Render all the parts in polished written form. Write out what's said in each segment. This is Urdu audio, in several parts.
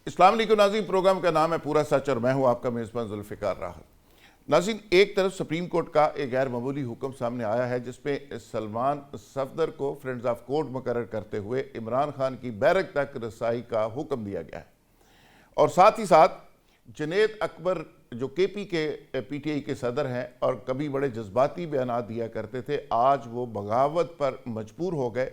السلام علیکم ناظرین، پروگرام کا نام ہے پورا سچ اور میں ہوں آپ کا میزبان ذوالفقار راحت۔ ناظرین، ایک طرف سپریم کورٹ کا ایک غیر معمولی حکم سامنے آیا ہے جس میں سلمان صفدر کو فرینڈز آف کورٹ مقرر کرتے ہوئے عمران خان کی بیرک تک رسائی کا حکم دیا گیا ہے، اور ساتھ ہی ساتھ جنید اکبر جو کے پی ٹی آئی کے صدر ہیں اور کبھی بڑے جذباتی بیانات دیا کرتے تھے، آج وہ بغاوت پر مجبور ہو گئے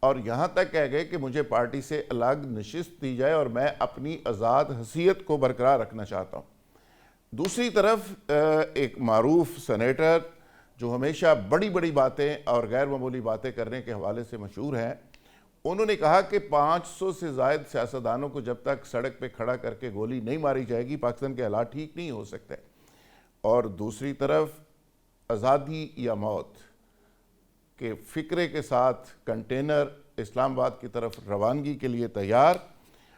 اور یہاں تک کہہ گئے کہ مجھے پارٹی سے الگ نشست دی جائے اور میں اپنی آزاد حیثیت کو برقرار رکھنا چاہتا ہوں۔ دوسری طرف ایک معروف سینیٹر جو ہمیشہ بڑی بڑی باتیں اور غیر معمولی باتیں کرنے کے حوالے سے مشہور ہیں، انہوں نے کہا کہ 500 سے زائد سیاستدانوں کو جب تک سڑک پہ کھڑا کر کے گولی نہیں ماری جائے گی پاکستان کے حالات ٹھیک نہیں ہو سکتے۔ اور دوسری طرف آزادی یا موت کہ فکرے کے ساتھ کنٹینر اسلام آباد کی طرف روانگی کے لیے تیار۔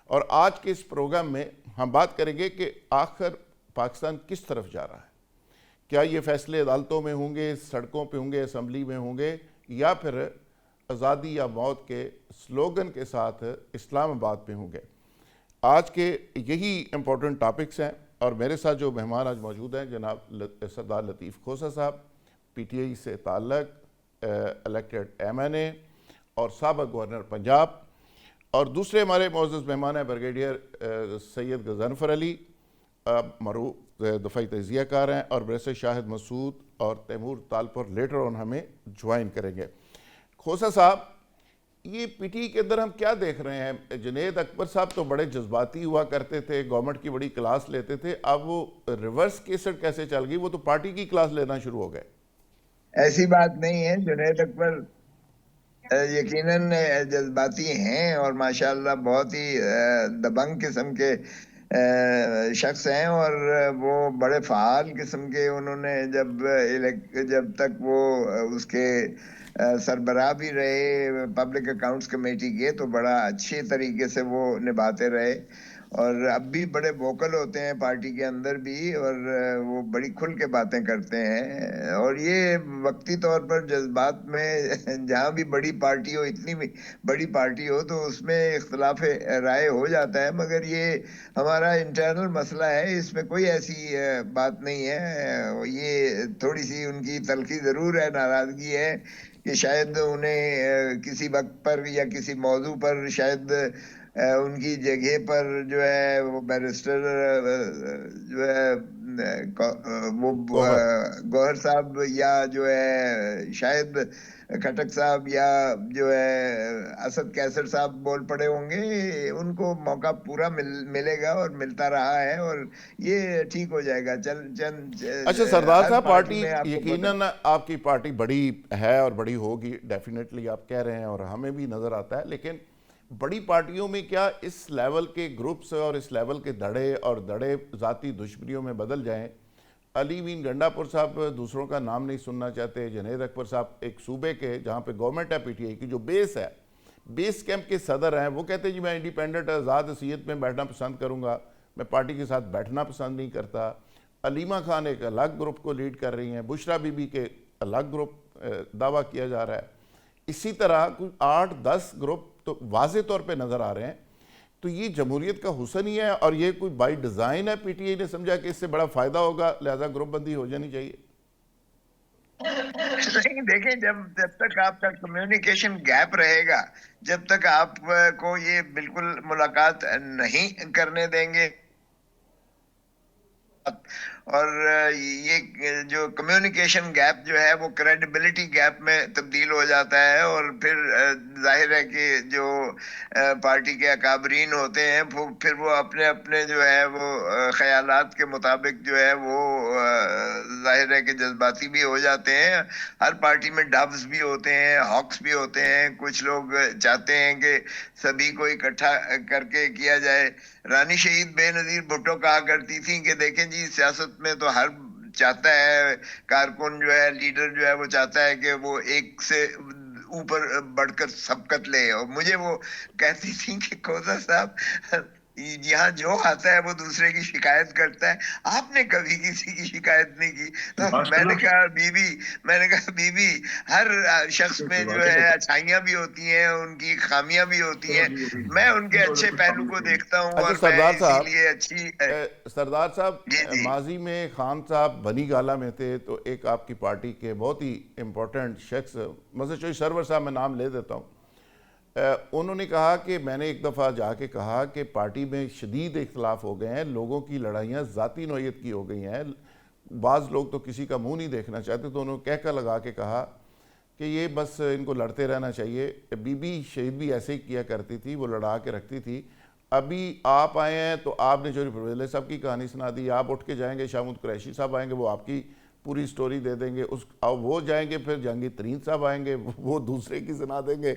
اور آج کے اس پروگرام میں ہم بات کریں گے کہ آخر پاکستان کس طرف جا رہا ہے۔ کیا یہ فیصلے عدالتوں میں ہوں گے، سڑکوں پہ ہوں گے، اسمبلی میں ہوں گے، یا پھر آزادی یا موت کے سلوگن کے ساتھ اسلام آباد پہ ہوں گے؟ آج کے یہی امپورٹنٹ ٹاپکس ہیں، اور میرے ساتھ جو مہمان آج موجود ہیں جناب سردار لطیف کھوسہ صاحب، پی ٹی آئی سے تعلق، الیکٹڈ ایم این اے اور سابق گورنر پنجاب، اور دوسرے ہمارے معزز مہمان ہیں بریگیڈیئر سید غضنفر علی، معروف دفاعی تجزیہ کار ہیں، اور بریسر شاہد مسعود اور تیمور تالپور لیٹر آن ہمیں جوائن کریں گے۔ کھوسہ صاحب، یہ پی ٹی کے اندر ہم کیا دیکھ رہے ہیں؟ جنید اکبر صاحب تو بڑے جذباتی ہوا کرتے تھے، گورنمنٹ کی بڑی کلاس لیتے تھے، اب وہ ریورس کیسٹ کیسے چل گئی؟ وہ تو پارٹی کی کلاس لینا شروع ہو گئے۔ ایسی بات نہیں ہے، جنید اکبر یقیناً جذباتی ہیں اور ماشاءاللہ بہت ہی دبنگ قسم کے شخص ہیں، اور وہ بڑے فعال قسم کے، انہوں نے جب تک وہ اس کے سربراہ بھی رہے پبلک اکاؤنٹس کمیٹی کے، تو بڑا اچھے طریقے سے وہ نبھاتے رہے، اور اب بھی بڑے ووکل ہوتے ہیں پارٹی کے اندر بھی، اور وہ بڑی کھل کے باتیں کرتے ہیں۔ اور یہ وقتی طور پر جذبات میں جہاں بھی بڑی پارٹی ہو، اتنی بڑی پارٹی ہو، تو اس میں اختلاف رائے ہو جاتا ہے، مگر یہ ہمارا انٹرنل مسئلہ ہے، اس میں کوئی ایسی بات نہیں ہے۔ یہ تھوڑی سی ان کی تلخی ضرور ہے، ناراضگی ہے کہ شاید انہیں کسی وقت پر یا کسی موضوع پر شاید ان کی جگہ پر جو ہے وہ بیرسٹر جو ہے وہ گوہر صاحب، یا جو ہے شاید کھٹک صاحب، یا جو ہے اسد کیسر صاحب بول پڑے ہوں گے، ان کو موقع پورا ملے گا اور ملتا رہا ہے، اور یہ ٹھیک ہو جائے گا۔ اچھا سردار ہر صاحب، پارٹی میں آپ کو یقیناً آپ کی پارٹی بڑی ہے اور بڑی ہوگی، ڈیفینیٹلی آپ کہہ رہے ہیں اور ہمیں بھی نظر آتا ہے، لیکن بڑی پارٹیوں میں کیا اس لیول کے گروپس اور اس لیول کے دڑے ذاتی دشمنیوں میں بدل جائیں؟ علی مین گنڈا پور صاحب دوسروں کا نام نہیں سننا چاہتے، جنید اکبر صاحب ایک صوبے کے جہاں پہ گورنمنٹ ہے پی ٹی آئی کی جو بیس کیمپ کے صدر ہیں، وہ کہتے ہیں جی میں انڈیپینڈنٹ آزاد حیثیت میں بیٹھنا پسند کروں گا، میں پارٹی کے ساتھ بیٹھنا پسند نہیں کرتا۔ علیمہ خان ایک الگ گروپ کو لیڈ کر رہی ہیں، بشرا بی بی کے الگ گروپ دعویٰ کیا جا رہا ہے، اسی طرح کچھ 8-10 گروپ تو واضح طور پہ نظر آ رہے ہیں۔ تو یہ جمہوریت کا حسن ہی ہے، اور یہ کوئی بائی ڈیزائن ہے؟ پی ٹی آئی نے سمجھا کہ اس سے بڑا فائدہ ہوگا لہذا گروپ بندی ہو جانی چاہیے؟ نہیں، دیکھیں، جب تک آپ کا کمیونیکیشن گیپ رہے گا، جب تک آپ کو یہ بالکل ملاقات نہیں کرنے دیں گے، اور یہ جو کمیونیکیشن گیپ جو ہے وہ کریڈیبلٹی گیپ میں تبدیل ہو جاتا ہے، اور پھر ظاہر ہے کہ جو پارٹی کے اکابرین ہوتے ہیں پھر وہ اپنے اپنے جو ہے وہ خیالات کے مطابق جو ہے وہ ظاہر ہے کہ جذباتی بھی ہو جاتے ہیں۔ ہر پارٹی میں ڈبز بھی ہوتے ہیں، ہاکس بھی ہوتے ہیں، کچھ لوگ چاہتے ہیں کہ سبھی کو اکٹھا کر کے کیا جائے۔ رانی شہید بے نظیر بھٹو کہا کرتی تھیں کہ دیکھیں جی، سیاست میں تو ہر چاہتا ہے، کارکن جو ہے، لیڈر جو ہے، وہ چاہتا ہے کہ وہ ایک سے اوپر بڑھ کر سبقت لے، اور مجھے وہ کہتی تھیں کہ کھوسہ صاحب، یہاں جو آتا ہے وہ دوسرے کی شکایت کرتا ہے. آپ نے کبھی کسی کی شکایت نہیں کی. تو میں نے کہا بی بی ہر شخص میں جو ہے اچھائیاں بھی ہوتی ہیں, ان کی خامیاں بھی ہوتی ہیں. میں ان کے اچھے پہلو کو دیکھتا ہوں اچھا اور میں سردار اسی صاحب, لیے اچھی سردار صاحب جی جی ماضی میں خان صاحب بنی گالہ میں تھے, تو ایک آپ کی پارٹی کے بہت ہی امپورٹنٹ شخص مسجد چوئی سرور صاحب, میں نام لے دیتا ہوں, انہوں نے کہا کہ میں نے ایک دفعہ جا کے کہا کہ پارٹی میں شدید اختلاف ہو گئے ہیں, لوگوں کی لڑائیاں ذاتی نوعیت کی ہو گئی ہیں, بعض لوگ تو کسی کا منہ نہیں دیکھنا چاہتے, تو انہوں نے کہہ کر لگا کے کہا کہ یہ بس ان کو لڑتے رہنا چاہیے. بی بی شہید بھی ایسے ہی کیا کرتی تھی, وہ لڑا کے رکھتی تھی. ابھی آپ آئے ہیں تو آپ نے چوری پرویز صاحب کی کہانی سنا دی, آپ اٹھ کے جائیں گے شاہمود قریشی صاحب آئیں گے, وہ آپ کی پوری سٹوری دے دیں گے, وہ جائیں گے پھر جہانگیر ترین صاحب آئیں گے, وہ دوسرے کی سنا دیں گے.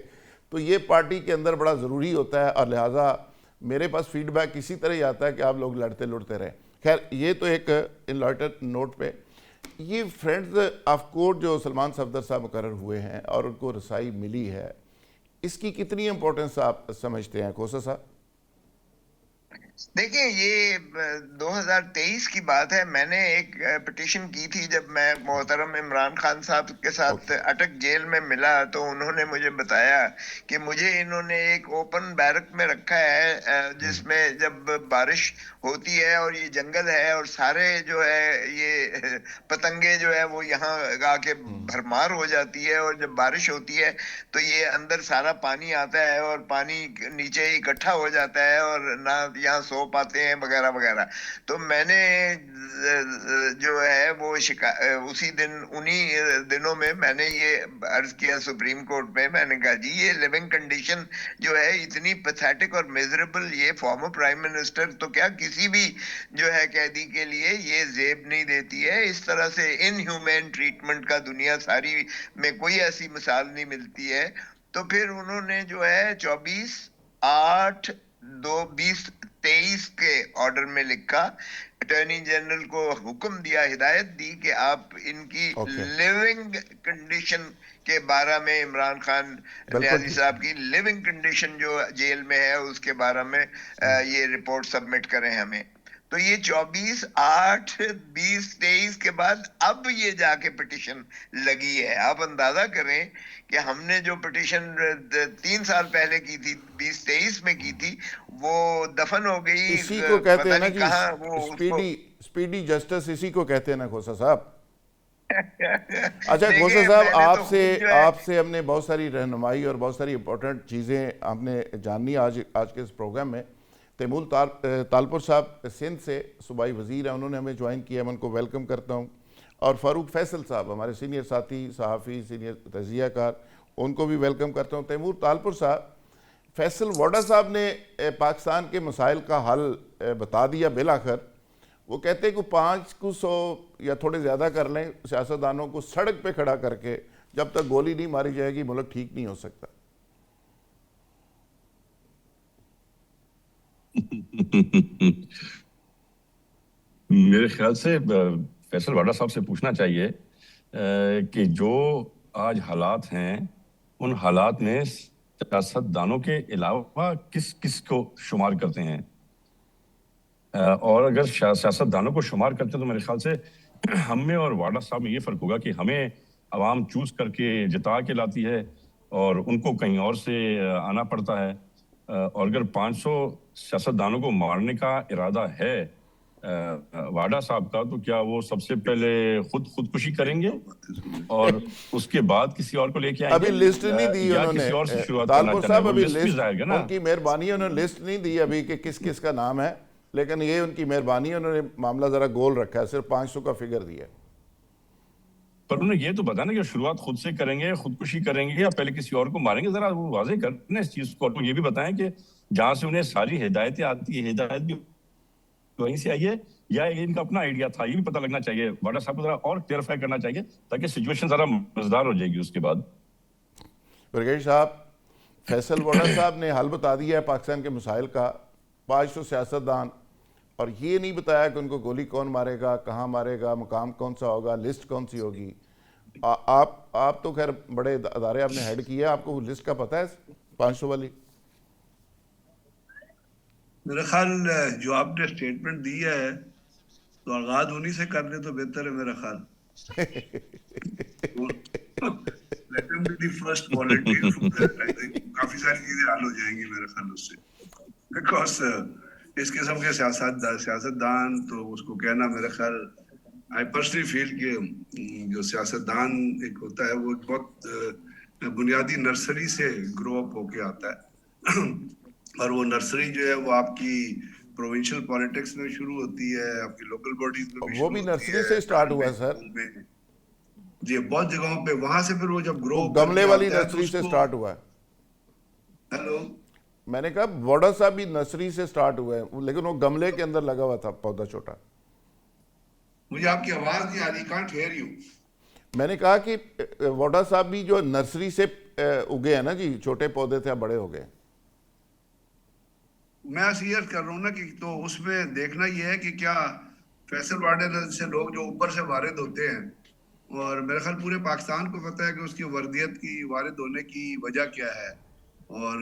تو یہ پارٹی کے اندر بڑا ضروری ہوتا ہے, اور لہٰذا میرے پاس فیڈ بیک اسی طرح ہی آتا ہے کہ آپ لوگ لڑتے رہیں. خیر, یہ تو ایک انلائٹڈ نوٹ پہ, یہ فرینڈز آف کوڈ جو سلمان صفدر صاحب مقرر ہوئے ہیں اور ان کو رسائی ملی ہے, اس کی کتنی امپورٹنس آپ سمجھتے ہیں کھوسا صاحب؟ دیکھیں, یہ 2023 کی بات ہے. میں نے ایک پٹیشن کی تھی جب میں محترم عمران خان صاحب کے ساتھ اٹک جیل میں ملا, تو انہوں نے مجھے بتایا کہ مجھے انہوں نے ایک اوپن بیرک میں رکھا ہے, جس میں جب بارش ہوتی ہے اور یہ جنگل ہے اور سارے جو ہے یہ پتنگے جو ہے وہ یہاں آ کے بھرمار ہو جاتی ہے, اور جب بارش ہوتی ہے تو یہ اندر سارا پانی آتا ہے اور پانی نیچے اکٹھا ہو جاتا ہے اور نہ یہاں سو پاتے ہیں وغیرہ وغیرہ. تو میں نے جو ہے وہ اسی دن انہی دنوں میں میں نے یہ عرض کیا سپریم کورٹ میں. میں نے کہا جی یہ لیونگ کنڈیشن جو ہے اتنی پیتھیٹک اور میزریبل, یہ فارمر پرائم منسٹر تو کیا کسی بھی جو ہے قیدی کے لیے یہ زیب نہیں دیتی ہے. اس طرح سے ان ہیومین ٹریٹمنٹ کا دنیا ساری میں کوئی ایسی مثال نہیں ملتی ہے. تو پھر انہوں نے جو ہے 24/8/2023 کے آرڈر میں لکھا, اٹارنی جنرل کو حکم دیا, ہدایت دی کہ آپ ان کی اوکے, لیونگ کنڈیشن کے بارے میں, عمران خان بالکل نیازی ٹھیک. صاحب کی لیونگ کنڈیشن جو جیل میں ہے اس کے بارے میں یہ رپورٹ سبمٹ کریں ہمیں. تو یہ 24/8/2023 کے بعد اب یہ جا کے پٹیشن لگی ہے. آپ اندازہ کریں کہ ہم نے جو پٹیشن 3 سال پہلے کی تھی, 2023 میں کی تھی, وہ دفن ہو گئی, اسی کو کہتے پتہ ہیں نا نہیں جی کہاں وہ اس کو. اسپیڈی جسٹس, اسی کو کہتے ہیں نا کھوسا صاحب. اچھا کھوسا دیکھیں, صاحب, میں نے تو خود جو ہے آپ سے ہم نے بہت ساری رہنمائی اور بہت ساری امپورٹنٹ چیزیں آپ نے جاننی آج کے اس پروگرام میں. تیمور تالپور صاحب سندھ سے صوبائی وزیر ہیں, انہوں نے ہمیں جوائن کیا, میں ان کو ویلکم کرتا ہوں. اور فاروق فیصل صاحب ہمارے سینئر ساتھی, صحافی, سینئر تجزیہ کار, ان کو بھی ویلکم کرتا ہوں. تیمور تالپور صاحب, فیصل ووڈا صاحب نے پاکستان کے مسائل کا حل بتا دیا بالآخر. وہ کہتے ہیں کہ 500 یا تھوڑے زیادہ کر لیں سیاستدانوں کو سڑک پہ کھڑا کر کے, جب تک گولی نہیں ماری جائے گی ملک ٹھیک نہیں ہو سکتا. میرے خیال سے فیصل واڈا صاحب سے پوچھنا چاہیے کہ جو آج حالات ہیں ان حالات میں سیاست دانوں کے علاوہ کس کس کو شمار کرتے ہیں, اور اگر سیاست دانوں کو شمار کرتے ہیں تو میرے خیال سے ہم میں اور واڈا صاحب میں یہ فرق ہوگا کہ ہمیں عوام چوز کر کے جتا کے لاتی ہے اور ان کو کہیں اور سے آنا پڑتا ہے. اور اگر 500 سیاست دانوں کو مارنے کا ارادہ ہے واڈا صاحب کا, تو کیا وہ سب سے پہلے خودکشی کریں گے اور اس کے بعد کسی اور کو لے کے آئیں گے, ابھی لسٹ نہیں دی یا انہوں نے, کسی اور سے شروعات کرنا تالپور چاہیں گے؟ صاحب وہ ابھی لسٹ بھی لسٹ, ظاہر ہے نا. ان کی مہربانی, انہوں نے لسٹ نہیں دی ابھی کہ کس کس کا نام ہے, لیکن یہ ان کی مہربانی, انہوں نے معاملہ ذرا گول رکھا ہے, صرف 500 کا فگر دیا ہے. پر انہوں نے یہ تو بتانا کہ شروعات خود سے کریں گے, خودکشی کریں گے, یا پہلے کسی اور کو ماریں گے, ذرا وہ واضح کریں اس چیز کو. اور یہ بھی بتائیں کہ جہاں سے انہیں ساری ہدایتیں آتی ہیں, ہدایت بھی وہیں سے آئی ہے یا ان کا اپنا آئیڈیا تھا, یہ بھی پتہ لگنا چاہیے. واڈا صاحب کو ذرا اور کلیئرفائی کرنا چاہیے تاکہ سچویشن ذرا مزدار ہو جائے گی اس کے بعد. برگیش صاحب, فیصل ووڈا صاحب نے حل بتا دیا ہے پاکستان کے مسائل کا, 500 سیاستدان, اور یہ نہیں بتایا کہ ان کو گولی کون مارے گا, کہاں مارے گا, مقام کون سا ہوگا, لسٹ کون سی ہوگی. آپ تو خیر بڑے ادارے آپ نے ہیڈ کیا, آپ کو لسٹ کا پتہ ہے 500 والی؟ میرا خیال جو آپ نے اسٹیٹمنٹ دی ہے تو آغاز انہی سے کر لے تو بہتر ہے میرا خیال. Let him be the first volunteer for that. I think کافی ساری چیزیں حل ہو جائیں گی میرے خیال اس سے. Because اس قسم کے سیاستدان تو اس کو کہنا میرے خیال I personally feel کہ جو سیاستدان ایک ہوتا ہے وہ بہت بنیادی نرسری سے گرو اپ ہو کے آتا ہے اور وہ نرسری جو ہے وہ آپ کی پروونشل پالیٹکس میں شروع ہوتی ہے, آپ کی لوکل باڈیز میں بھی وہ شروع بھی ہوتی نرسری ہے, سے اسٹارٹ ہوا ہے سر. جی بہت جگہوں پہ وہاں سے پھر وہ جب گرو وہ کر گملے کے والی آتا ہے تو نرسری اس سے کو اسٹارٹ ہوا ہے. ہیلو میں نے کہا ووڈا صاحب بھی نرسری سے اسٹارٹ ہوا ہے لیکن وہ گملے کے اندر لگا ہوا تھا پودا چھوٹا. مجھے آپ کی آواز نہیں آ رہی, کانٹ ہیئر یو. میں نے کہا کہ ووڈا صاحب بھی جو نرسری سے اگے ہیں نا جی, چھوٹے پودے تھے اب بڑے ہو گئے. میں ایسے کر رہا ہوں نا کہ تو اس میں دیکھنا یہ ہے کہ کیا فیصل واڈر سے لوگ جو اوپر سے وارد ہوتے ہیں, اور میرے خیال پورے پاکستان کو پتہ ہے کہ اس کی وردیت کی وارد ہونے کی وجہ کیا ہے, اور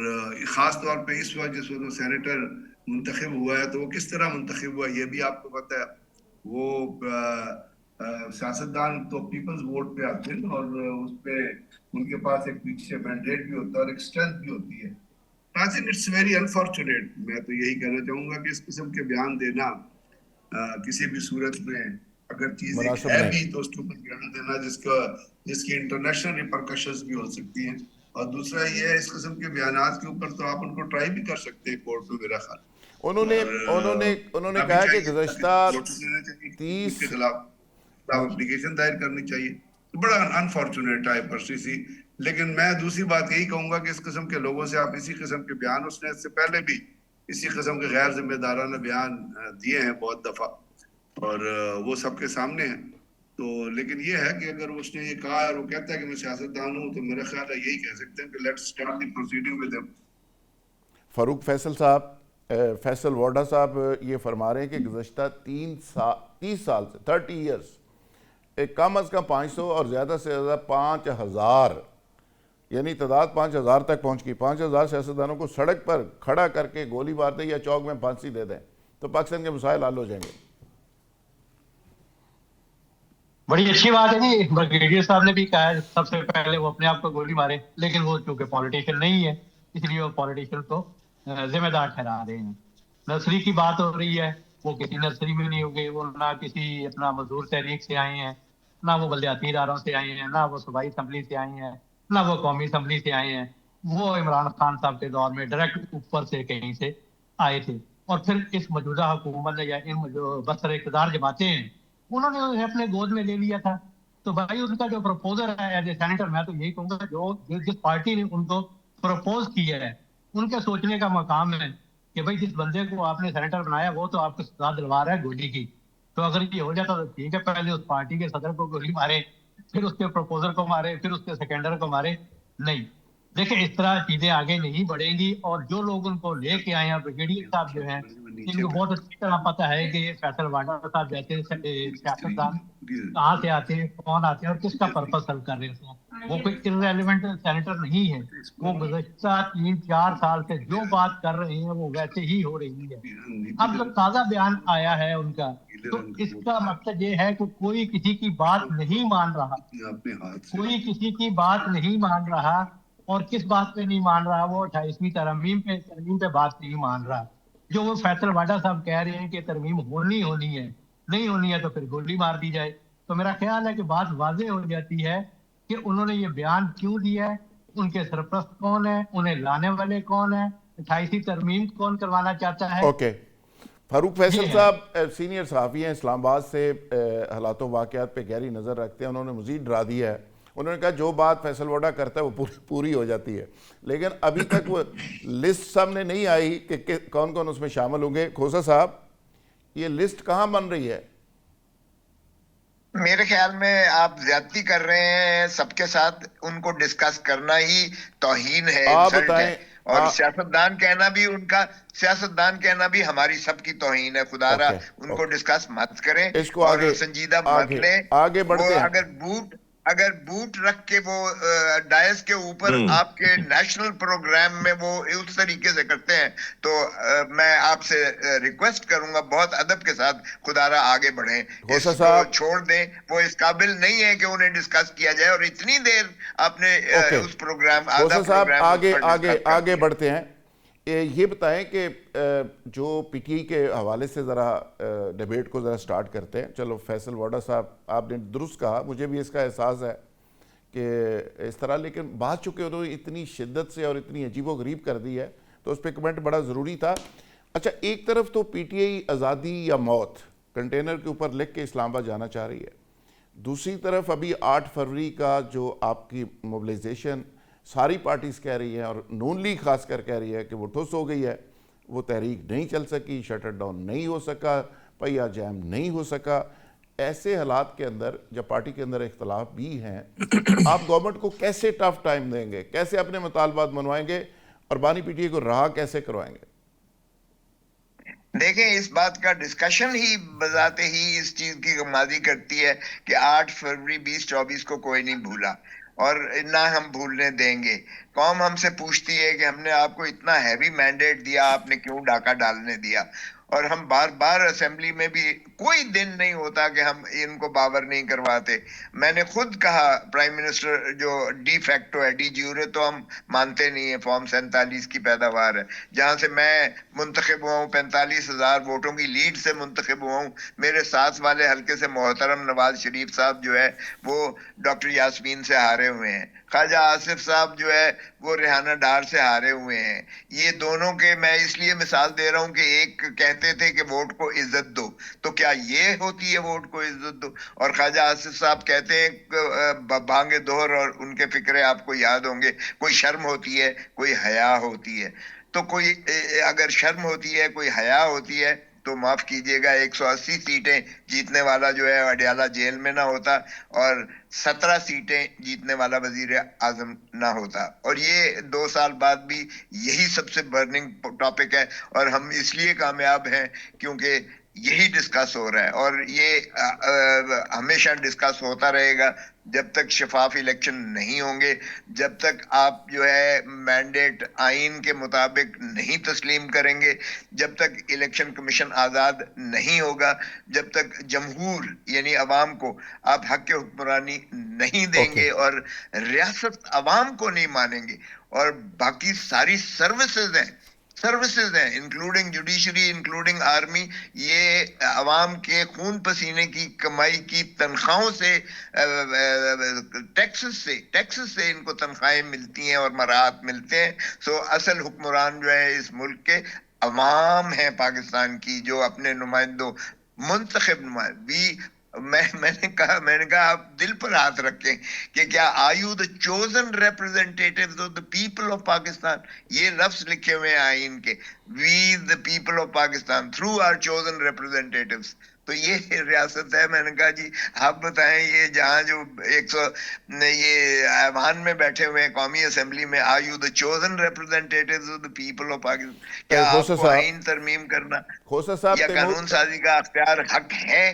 خاص طور پہ اس وقت جس وقت سینیٹر منتخب ہوا ہے تو وہ کس طرح منتخب ہوا ہے یہ بھی آپ کو پتہ ہے. وہ سیاستدان تو پیپلز ووٹ پہ آتے ہیں اور اس پہ ان کے پاس ایک پیچھے مینڈیٹ بھی ہوتا ہے اور ایک اسٹرینتھ بھی ہوتی ہے. I think it's very unfortunate. میں تو یہی کہنا چاہوں گا کہ اس قسم کے بیان دینا کسی بھی صورت میں اگر چیز ایک مناسب ہے نہیں. بھی تو اس کے اوپر بیان دینا جس کی انٹرنیشنل ریپرکشنز بھی ہو سکتی ہیں. اور دوسرا یہ ہے اس قسم کے بیانات کے اوپر تو آپ ان کو ٹرائی بھی کر سکتے ہیں کورٹ میں میرا خیال. انہوں نے کہا کہ گزشتہ 30 کے خلاف اپلیکیشن دائر کرنی چاہیے. بڑا انفارچونیٹ ہے پرسی, لیکن میں دوسری بات یہی کہوں گا کہ اس قسم کے لوگوں سے آپ اسی قسم کے بیان, اس نے اس سے پہلے بھی اسی قسم کے غیر ذمہ دارانہ بیان دیے ہیں بہت دفعہ اور وہ سب کے سامنے ہیں. تو لیکن یہ ہے کہ اگر اس نے یہ کہا اور وہ کہتا ہے کہ میں سیاستدان ہوں تو میرا خیال ہے یہی کہہ سکتے ہیں کہ let's start the proceeding with ہم. فاروق فیصل صاحب, فیصل ووڈا صاحب یہ فرما رہے ہیں کہ گزشتہ 30 سال سے 30 ایئرس کم از کم 500 اور زیادہ سے زیادہ 5000 یعنی تعداد 5000 تک پہنچ گئی. 5000 سیاستدانوں کو سڑک پر کھڑا کر کے گولی مار دیں یا چوک میں پھانسی دے دیں تو پاکستان کے مسائل حل ہو جائیں گے. بڑی اچھی بات ہے جی. بریگیڈیئر صاحب نے بھی کہا ہے سب سے پہلے وہ اپنے آپ کو گولی مارے, لیکن وہ چونکہ پولیٹیشین نہیں ہے اس لیے وہ پولیٹیشین کو ذمہ دار ٹھہرا رہے ہیں. نرسری کی بات ہو رہی ہے, وہ کسی نرسری میں نہیں ہوگے, وہ نہ کسی اپنا مزدور تحریک سے آئے ہیں, نہ وہ بلدیاتی اداروں سے آئے ہیں, نہ وہ صوبائی اسمبلی سے آئے ہیں, نہ وہ قومی اسمبلی سے آئے ہیں. وہ عمران خان صاحب کے دور میں ڈائریکٹ اوپر سے کہیں سے آئے تھے. اور پھر اس موجودہ حکومت نے یا ان جو بسر اقتدار جماعتیں ہیں انہوں نے انہیں اپنے گود میں لے لیا تھا. تو بھائی ان کا جو پروپوزر ہے ایز اے سینیٹر, میں تو یہی کہوں گا جو جس پارٹی نے ان کو پروپوز کیا ہے ان کے سوچنے کا مقام ہے کہ بھائی جس بندے کو آپ نے سینیٹر بنایا وہ تو آپ کو سزا دلوا رہا ہے گولی کی. تو اگر یہ ہو جاتا تو ٹھیک ہے, پہلے اس پارٹی کے صدر کو گولی مارے, پھر اس کے پروپوزر کو مارے, پھر اس کے سیکنڈر کو مارے. نہیں, دیکھیں اس طرح چیزیں آگے نہیں بڑھیں گی. اور جو لوگ ان کو لے کے آئے ہیں بریگیڈیئر صاحب جو ہیں ان کو بہت اچھی طرح پتہ ہے کہ یہ فیصل واڈر صاحب جیسے سیاستدان کہاں سے آتے ہیں, کون آتے ہیں اور کس کا پرپس حل کر رہے ہیں. وہ کوئی irrelevant سینیٹر نہیں ہے. وہ گزشتہ 3-4 سال سے جو بات کر رہے ہیں وہ ویسے ہی ہو رہی ہے. اب جو تازہ بیان آیا ہے ان کا تو اس کا مقصد یہ ہے کہ کوئی کسی کی بات نہیں مان رہا, کوئی کسی کی بات نہیں مان رہا. اور کس بات پہ نہیں مان رہا, وہ 28ویں ترمیم پہ بات نہیں مان رہا. جو وہ فیصل واڈا صاحب کہہ رہے ہیں کہ ترمیم ہونی ہے, نہیں ہونی ہے تو پھر گولی مار دی جائے. تو میرا خیال ہے کہ بات واضح ہو جاتی ہے کہ انہوں نے یہ بیان کیوں دیا ہے, ان کے سرپرست کون ہیں, انہیں لانے والے کون ہیں, 28ویں ترمیم کون کروانا چاہتا ہے. اوکے, فاروق فیصل صاحب سینئر صحافی ہیں اسلام آباد سے, حالات و واقعات پہ گہری نظر رکھتے ہیں. انہوں نے مزید ڈرا دیا ہے, انہوں نے کہا جو بات فیصل ووڈا کرتا ہے وہ پوری ہو جاتی ہے, لیکن ابھی تک وہ لسٹ سامنے نہیں آئی کہ کون کون اس میں شامل ہوں گے. کھوسا صاحب یہ لسٹ کہاں بن رہی ہے؟ میرے خیال میں آپ زیادتی کر رہے ہیں سب کے ساتھ. ان کو ڈسکس کرنا ہی توہین ہے, انسلٹ ہے. اور سیاستدان کہنا بھی ان کا, سیاستدان کہنا بھی ہماری سب کی توہین ہے. خدا را ان کو ڈسکس مت کریں اور سنجیدہ مت لیں. آگے بڑھتے ہیں. اگر بوٹ اگر بوٹ رکھ کے وہ ڈائس کے اوپر آپ کے نیشنل پروگرام میں وہ اس طریقے سے کرتے ہیں تو میں آپ سے ریکویسٹ کروں گا بہت ادب کے ساتھ خدا را آگے بڑھیں, اس کو چھوڑ دیں. وہ اس قابل نہیں ہے کہ انہیں ڈسکس کیا جائے, اور اتنی دیر آپ نے اس پروگرام آدھا پروگرام آگے بڑھتے ہیں. یہ بتائیں کہ جو پی ٹی آئی کے حوالے سے ذرا ڈیبیٹ کو ذرا سٹارٹ کرتے ہیں. چلو فیصل واڈا صاحب آپ نے درست کہا, مجھے بھی اس کا احساس ہے کہ اس طرح, لیکن بات چکے انہوں نے اتنی شدت سے اور اتنی عجیب و غریب کر دی ہے تو اس پہ کمنٹ بڑا ضروری تھا. اچھا, ایک طرف تو پی ٹی آئی آزادی یا موت کنٹینر کے اوپر لکھ کے اسلام آباد جانا چاہ رہی ہے, دوسری طرف ابھی 8 فروری کا جو آپ کی موبلائزیشن ساری پارٹیز کہہ رہی ہیں اور نون لیگ خاص کر کہہ رہی ہے کہ وہ ٹھوس ہو گئی ہے, وہ تحریک نہیں چل سکی, شٹر ڈاؤن نہیں ہو سکا, پہیا جیم نہیں ہو سکا. ایسے حالات کے اندر جب پارٹی کے اندر اختلاف بھی ہیں, آپ گورنمنٹ کو کیسے ٹف ٹائم دیں گے, کیسے اپنے مطالبات منوائیں گے اور بانی پی ٹی آئی کو رہا کیسے کروائیں گے؟ دیکھیں, اس بات کا ڈسکشن ہی بذات ہی اس چیز کی غمازی کرتی ہے کہ 8 فروری 2024 کو کوئی نہیں بھولا اور نہ ہم بھولنے دیں گے. قوم ہم سے پوچھتی ہے کہ ہم نے آپ کو اتنا ہیوی مینڈیٹ دیا, آپ نے کیوں ڈاکہ ڈالنے دیا, اور ہم بار بار اسمبلی میں بھی کوئی دن نہیں ہوتا کہ ہم ان کو باور نہیں کرواتے. میں نے خود کہا پرائم منسٹر جو ڈی فیکٹو ہے, ڈی جیورے تو ہم مانتے نہیں ہیں, فارم 47 کی پیداوار ہے, جہاں سے میں منتخب ہوا ہوں 45,000 ووٹوں کی لیڈ سے منتخب ہوا ہوں. میرے ساتھ والے حلقے سے محترم نواز شریف صاحب جو ہے وہ ڈاکٹر یاسمین سے ہارے ہوئے ہیں, خواجہ آصف صاحب جو ہے وہ ریحانہ ڈار سے ہارے ہوئے ہیں. یہ دونوں کے میں اس لیے مثال دے رہا ہوں کہ ایک کہتے تھے کہ ووٹ کو عزت دو, تو کیا یہ ہوتی ہے ووٹ کو عزت دو؟ اور خواجہ آصف صاحب کہتے ہیں بھانگ دہر, اور ان کے فکرے آپ کو یاد ہوں گے, کوئی شرم ہوتی ہے, کوئی حیا ہوتی ہے. تو کوئی اگر شرم ہوتی ہے, کوئی حیا ہوتی ہے, تو معاف کیجئے گا 180 سیٹیں جیتنے والا جو ہے اڈیالہ جیل میں نہ ہوتا, اور 17 سیٹیں جیتنے والا وزیر اعظم نہ ہوتا. اور یہ 2 سال بعد بھی یہی سب سے برننگ ٹاپک ہے, اور ہم اس لیے کامیاب ہیں کیونکہ یہی ڈسکس ہو رہا ہے, اور یہ ہمیشہ ڈسکس ہوتا رہے گا جب تک شفاف الیکشن نہیں ہوں گے, جب تک آپ جو ہے مینڈیٹ آئین کے مطابق نہیں تسلیم کریں گے, جب تک الیکشن کمیشن آزاد نہیں ہوگا, جب تک جمہور یعنی عوام کو آپ حق حکمرانی نہیں دیں گے اور ریاست عوام کو نہیں مانیں گے, اور باقی ساری سروسز ہیں انکلوڈنگ جوڈیشری, انکلوڈنگ آرمی, یہ عوام کے خون پسینے کی کمائی کی تنخواہوں سے, ٹیکسز سے ان کو تنخواہیں ملتی ہیں اور مراحت ملتے ہیں. سو اصل حکمران جو ہے اس ملک کے عوام ہیں پاکستان کی, جو اپنے نمائندوں منتخب بھی. میں نے کہا آپ دل پر ہاتھ رکھیں کہ کیا are you the chosen representatives of the people of Pakistan. یہ لفظ لکھے ہوئے ہیں آئین کے, we the people of Pakistan through our chosen representatives. تو یہ ریاست ہے. میں نے کہا جی آپ بتائیں, یہ جہاں جو 100 یہ ایوان میں بیٹھے ہوئے ہیں قومی اسمبلی میں, are you the chosen representatives of the people of Pakistan. کیا آپ کو آئین ترمیم کرنا یا قانون سازی کا اختیار حق ہے؟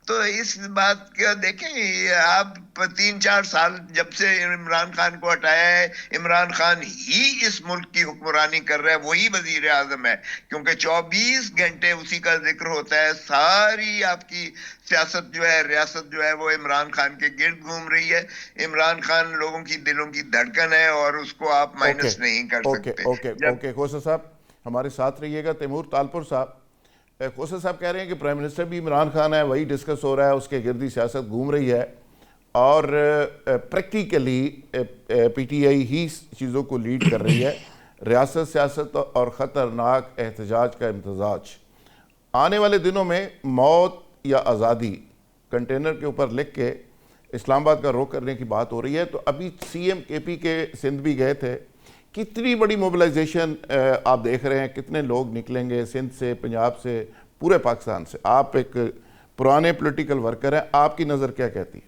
تو اس بات کا دیکھیں, آپ 3-4 سال جب سے عمران خان کو ہٹایا ہے, عمران خان ہی اس ملک کی حکمرانی کر رہا ہے, وہی وزیر اعظم ہے, کیونکہ 24 گھنٹے اسی کا ذکر ہوتا ہے. ساری آپ کی سیاست جو ہے, ریاست جو ہے, وہ عمران خان کے گرد گھوم رہی ہے. عمران خان لوگوں کی دلوں کی دھڑکن ہے, اور اس کو آپ مائنس نہیں کر سکتے. اوکے خوسا صاحب ہمارے ساتھ رہیے گا. تیمور تالپور صاحب, خوسا صاحب کہہ رہے ہیں کہ پرائم منسٹر بھی عمران خان ہے, وہی ڈسکس ہو رہا ہے, اس کے گردی سیاست گھوم رہی ہے, اور پریکٹیکلی پی ٹی آئی ہی چیزوں کو لیڈ کر رہی ہے. ریاست سیاست اور خطرناک احتجاج کا امتزاج. آنے والے دنوں میں موت یا آزادی کنٹینر کے اوپر لکھ کے اسلام آباد کا رخ کرنے کی بات ہو رہی ہے. تو ابھی سی ایم کے پی کے سندھ بھی گئے تھے, کتنی بڑی موبلائزیشن آپ دیکھ رہے ہیں, کتنے لوگ نکلیں گے سندھ سے, پنجاب سے, پورے پاکستان سے؟ آپ ایک پرانے پولیٹیکل ورکر ہیں, آپ کی نظر کیا کہتی ہے؟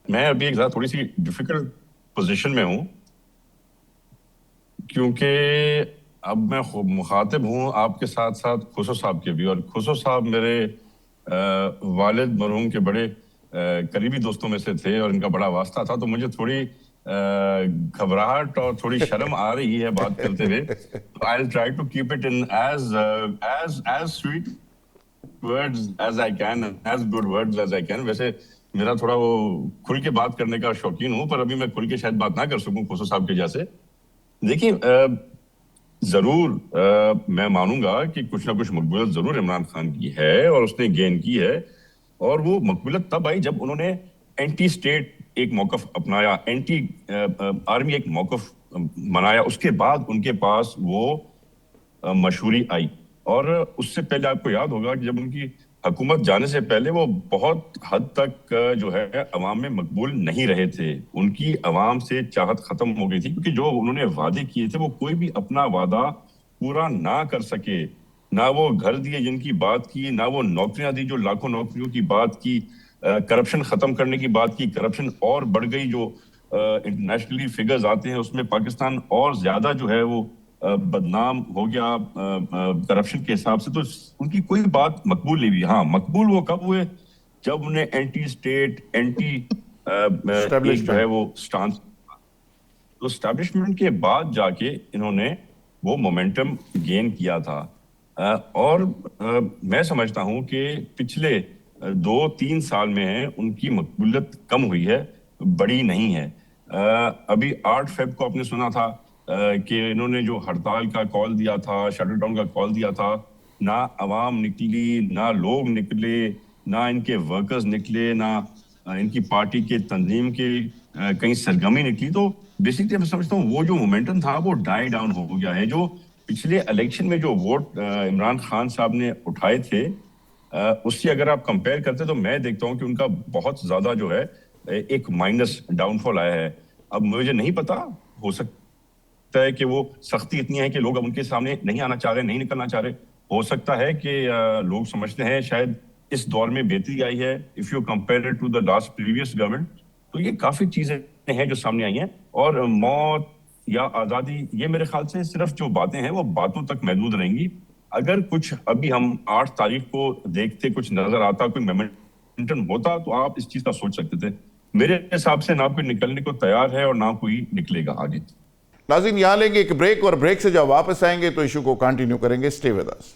میں ابھی ایک تھوڑی سی ڈیفیکلٹ پوزیشن میں ہوں, کیونکہ اب میں مخاطب ہوں آپ کے ساتھ ساتھ خسرو صاحب کے بھی, اور خسرو صاحب میرے والد مرحوم کے بڑے قریبی دوستوں میں سے تھے اور ان کا بڑا واسطہ تھا, تو مجھے تھوڑی گھبراہٹ اور تھوڑی شرم آ رہی ہے بات کرتے ہوئے. I'll try to keep it in as sweet words as I can, as good words as I can. ویسے میرا تھوڑا وہ کھل کے بات کرنے کا شوقین ہوں, پر ابھی میں کھل کے شاید بات نہ کر سکوں کھوسو صاحب کے جیسے. دیکھیں, ضرور میں مانوں گا کہ کچھ نہ کچھ مقبولیت ضرور عمران خان کی ہے اور اس نے گین کی ہے, اور وہ مقبولیت تب آئی جب انہوں نے اینٹی اسٹیٹ ایک موقف اپنایا, اینٹی آرمی ایک موقف منایا. اس کے بعد ان کے پاس وہ مشہوری آئی, اور اس سے پہلے آپ کو یاد ہوگا کہ جب ان کی حکومت جانے سے پہلے وہ بہت حد تک جو ہے عوام میں مقبول نہیں رہے تھے. ان کی عوام سے چاہت ختم ہو گئی تھی, کیونکہ جو انہوں نے وعدے کیے تھے وہ کوئی بھی اپنا وعدہ پورا نہ کر سکے. نہ وہ گھر دیے جن کی بات کی, نہ وہ نوکریاں دی جو لاکھوں نوکریوں کی بات کی, کرپشن ختم کرنے کی بات کی. کرپشن اور بڑھ گئی, جو انٹرنیشنلی فگرز آتے ہیں اس میں پاکستان اور زیادہ جو ہے وہ بدنام ہو گیا کرپشن کے حساب سے. تو ان کی کوئی بات مقبول نہیں ہوئی. ہاں, مقبول وہ کب ہوئے جب انہیں اینٹی اسٹیٹ, اینٹی جو ہے وہ سٹانس, تو اسٹیبلشمنٹ کے بعد جا کے انہوں نے وہ مومنٹم گین کیا تھا. اور میں سمجھتا ہوں کہ پچھلے 2-3 سال میں ان کی مقبولیت کم ہوئی ہے, بڑی نہیں ہے. ابھی 8 فیب کو آپ نے سنا تھا کہ انہوں نے جو ہڑتال کا کال دیا تھا, شٹل ڈاؤن کا کال دیا تھا, نہ عوام نکلی, نہ لوگ نکلے, نہ ان کے ورکرز نکلے, نہ ان کی پارٹی کے تنظیم کے کہیں سرگرمی نکلی. تو بیسکلی میں سمجھتا ہوں وہ جو مومنٹم تھا وہ ڈائی ڈاؤن ہو گیا ہے. جو پچھلے الیکشن میں جو ووٹ عمران خان صاحب نے اٹھائے تھے اس سے اگر آپ کمپیئر کرتے تو میں دیکھتا ہوں کہ ان کا بہت زیادہ جو ہے ایک مائنس ڈاؤن فال آیا ہے. اب مجھے نہیں پتا, ہو سکتا ہے کہ وہ سختی اتنی ہے کہ لوگ اب ان کے سامنے نہیں آنا چاہ رہے, نہیں نکلنا چاہ رہے. ہو سکتا ہے کہ لوگ سمجھتے ہیں شاید اس دور میں بہتری آئی ہے if you compare to the last previous government. تو یہ کافی چیزیں ہیں جو سامنے آئی ہیں. اور موت یا آزادی, یہ میرے خیال سے صرف جو باتیں ہیں وہ باتوں تک محدود رہیں گی. اگر کچھ ابھی ہم 8 تاریخ کو دیکھتے, کچھ نظر آتا, کوئی مومنٹم ہوتا, تو آپ اس چیز کا سوچ سکتے تھے. میرے حساب سے نہ کوئی نکلنے کو تیار ہے اور نہ کوئی نکلے گا آگے. ناظرین, یہاں لیں گے ایک بریک, اور بریک سے جب واپس آئیں گے تو ایشو کو کنٹینیو کریں گے. Stay with us.